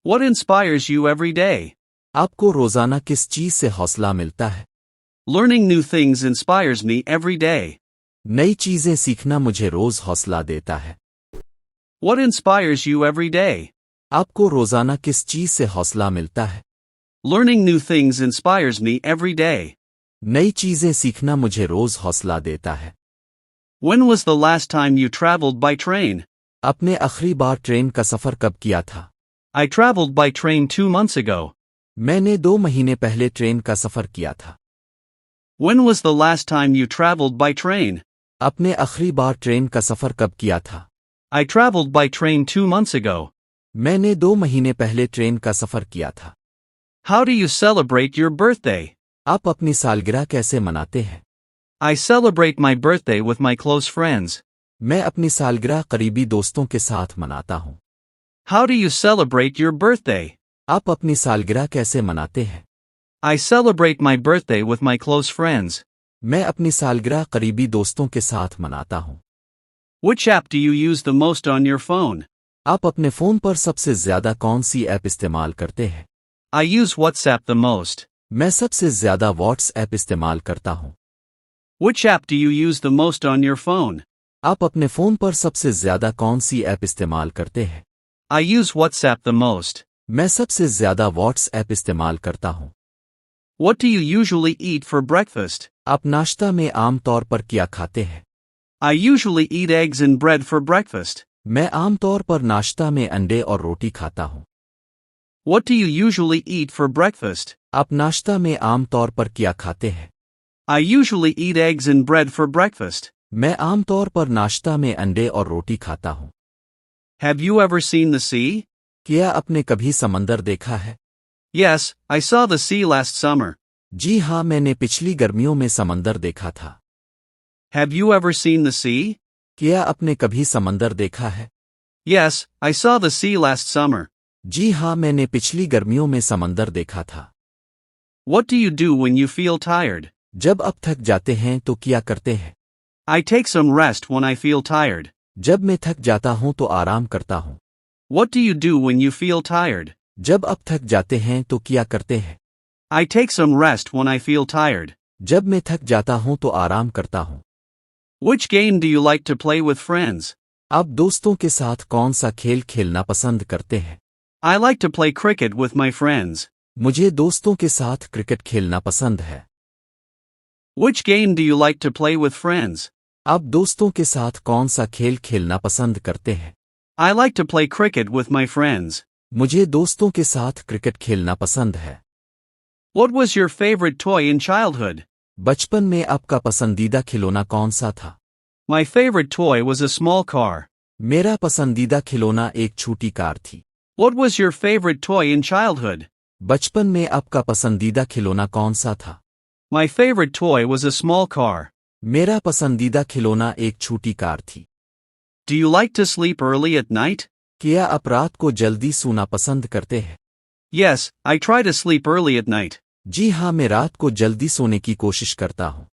What inspires you every day? आपको रोजाना किस चीज से हौसला मिलता है? Learning new things inspires me every day. नई चीजें सीखना मुझे रोज हौसला देता है। What inspires you every day? आपको रोजाना किस चीज से हौसला मिलता है? Learning new things inspires me every day. नई चीजें सीखना मुझे रोज हौसला देता है। When was the last time you traveled by train? आपने आखिरी बार ट्रेन का सफर कब किया था? I traveled by train 2 months ago. मैंने 2 महीने पहले ट्रेन का सफर किया था। When was the last time you traveled by train? आपने आखिरी बार ट्रेन का सफर कब किया था? I traveled by train 2 months ago. मैंने 2 महीने पहले ट्रेन का सफर किया था। How do you celebrate your birthday? आप अपनी सालगिरह कैसे मनाते हैं? I celebrate my birthday with my close friends. मैं अपनी सालगिरह करीबी दोस्तों के साथ मनाता हूँ। How do you celebrate your birthday? आप अपनी सालगिरह कैसे मनाते हैं? I celebrate my birthday with my close friends. मैं अपनी सालगिरह करीबी दोस्तों के साथ मनाता हूँ। Which app do you use the most on your phone? आप अपने फोन पर सबसे ज्यादा कौन सी ऐप इस्तेमाल करते हैं? I use WhatsApp the most. मैं सबसे ज्यादा व्हाट्सएप इस्तेमाल करता हूँ। Which app do you use the most on your phone? आप अपने फोन पर सबसे ज्यादा कौन सी ऐप इस्तेमाल करते हैं? I use WhatsApp the most. मैं सबसे ज्यादा व्हाट्सएप इस्तेमाल करता हूँ। What do you usually eat for breakfast? आप नाश्ता में आम तौर पर क्या खाते हैं? I usually eat eggs and bread for breakfast. मैं आम तौर पर नाश्ता में अंडे और रोटी खाता हूँ। What do you usually eat for breakfast? आप नाश्ता में आम तौर पर क्या खाते हैं? I usually eat eggs and bread for breakfast. मैं आम तौर पर नाश्ता में अंडे और रोटी खाता हूँ। Have you ever seen the sea? क्या आपने कभी समंदर देखा है? Yes, I saw the sea last summer. जी हाँ, मैंने पिछली गर्मियों में समंदर देखा था। Have you ever seen the sea? क्या आपने कभी समंदर देखा है? Yes, I saw the sea last summer. जी हाँ, मैंने पिछली गर्मियों में समंदर देखा था। What do you do when you feel tired? जब आप थक जाते हैं तो क्या करते हैं? I take some rest when I feel tired. जब मैं थक जाता हूं तो आराम करता हूं। What do you do when you feel tired? जब आप थक जाते हैं तो क्या करते हैं? I take some rest when I feel tired. जब मैं थक जाता हूं तो आराम करता हूं। Which game do you like to play with friends? आप दोस्तों के साथ कौन सा खेल खेलना पसंद करते हैं? I like to play cricket with my friends. मुझे दोस्तों के साथ क्रिकेट खेलना पसंद है। Which game do you like to play with friends? आप दोस्तों के साथ कौन सा खेल खेलना पसंद करते हैं? I like to play cricket with my friends. मुझे दोस्तों के साथ क्रिकेट खेलना पसंद है। What was your favorite toy in childhood? बचपन में आपका पसंदीदा खिलौना कौन सा था? My favorite toy was a small car. मेरा पसंदीदा खिलौना एक छोटी कार थी। What was your favorite toy in childhood? बचपन में आपका पसंदीदा खिलौना कौन सा था? My favorite toy was a small car. मेरा पसंदीदा खिलौना एक छोटी कार थी। Do you like to sleep early at night? क्या आप रात को जल्दी सोना पसंद करते हैं? Yes, I try to sleep early at night. जी हाँ, मैं रात को जल्दी सोने की कोशिश करता हूँ।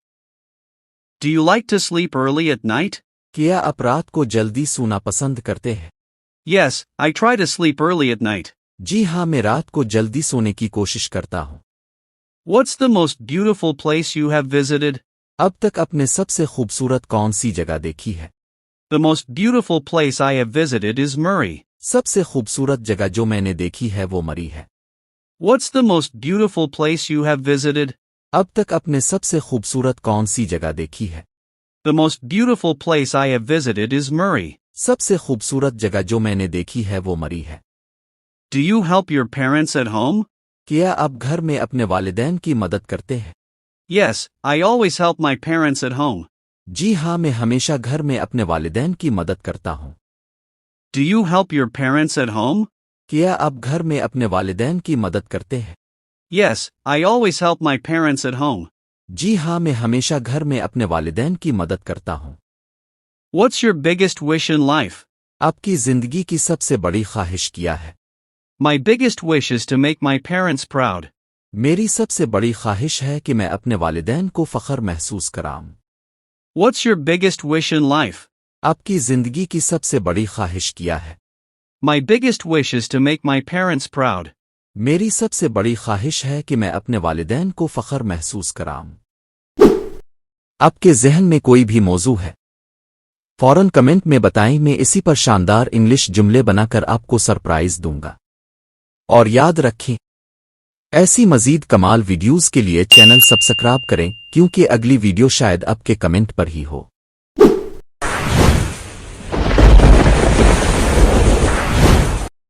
Do you like to sleep early at night? क्या आप रात को जल्दी सोना पसंद करते हैं? Yes, I try to sleep early at night. जी हाँ, मैं रात को जल्दी सोने की कोशिश करता हूँ। What's the most beautiful place you have visited? अब तक आपने सबसे खूबसूरत कौन सी जगह देखी है? The most beautiful place I have visited is Murray. सबसे खूबसूरत जगह जो मैंने देखी है वो मरी है। What's the most beautiful place you have visited? अब तक आपने सबसे खूबसूरत कौन सी जगह देखी है? The most beautiful place I have visited is Murray. सबसे खूबसूरत जगह जो मैंने देखी है वो मरी है। Do you help your parents at home? क्या आप घर में अपने वालिदैन की मदद करते हैं? Yes, I always help my parents at home. जी हाँ, मैं हमेशा घर में अपने वालिदैन की मदद करता हूँ। Do you help your parents at home? क्या आप घर में अपने वालिदैन की मदद करते हैं? Yes, I always help my parents at home. जी हाँ, मैं हमेशा घर में अपने वालिदैन की मदद करता हूँ। What's your biggest wish in life? आपकी जिंदगी की सबसे बड़ी ख्वाहिश क्या है? My biggest wish is to make my parents proud. मेरी सबसे बड़ी ख्वाहिश है कि मैं अपने वालिदैन को फख्र महसूस कराऊं। What's your biggest wish in life? आपकी जिंदगी की सबसे बड़ी ख्वाहिश क्या है? My biggest wish is to make my parents proud. मेरी सबसे बड़ी ख्वाहिश है कि मैं अपने वालिदैन को फ़ख्र महसूस कराऊं। आपके जहन में कोई भी मौजू है? फौरन कमेंट में बताएं, मैं इसी पर शानदार इंग्लिश जुमले बनाकर आपको सरप्राइज दूंगा। और याद रखें, ऐसी मजीद कमाल वीडियोस के लिए चैनल सब्सक्राइब करें, क्योंकि अगली वीडियो शायद आपके कमेंट पर ही हो।